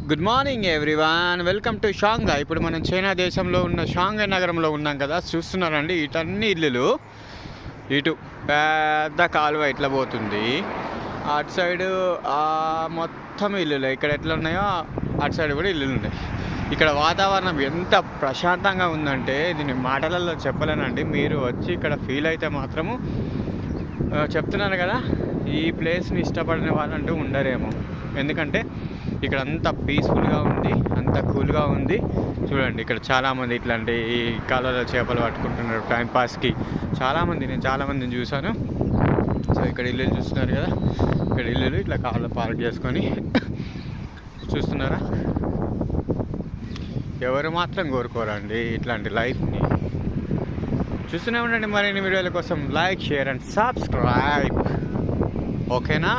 Good morning everyone, welcome to Shanghai. ఇప్పుడు మనం China దేశంలో ఉన్న షాంఘై నగరంలో ఉన్నాం కదా. చూస్తున్నారండి, ఇటన్ని ఇల్లులు. ఇటు పెద్ద కాలువ ఇట్లా పోతుంది, అటు సైడు మొత్తం ఇల్లులు. ఇక్కడ ఎట్లా ఉన్నాయో అటు సైడ్ కూడా ఇల్లులు ఉన్నాయి. ఇక్కడ వాతావరణం ఎంత ప్రశాంతంగా ఉందంటే దీన్ని మాటలలో చెప్పలేనండి. మీరు వచ్చి ఇక్కడ ఫీల్ అయితే మాత్రము చెప్తున్నాను కదా, ఈ ప్లేస్ని ఇష్టపడిన వాళ్ళంటూ ఉండరేమో. ఎందుకంటే ఇక్కడ అంత పీస్ఫుల్గా ఉంది, అంత కూల్గా ఉంది. చూడండి, ఇక్కడ చాలామంది ఇట్లాంటి ఈ కాలువలో చేపలు పట్టుకుంటున్నారు టైంపాస్కి. నేను చాలామందిని చూశాను. సో ఇక్కడ ఇల్లు చూస్తున్నారు కదా, ఇక్కడ ఇల్లులు ఇట్లా కార్లో పార్క్ చేసుకొని చూస్తున్నారా. ఎవరు మాత్రం కోరుకోరండి ఇట్లాంటి లైఫ్ని. చూస్తూనే ఉండండి మరిన్ని వీడియోల కోసం. Like, share and subscribe. ఓకేనా?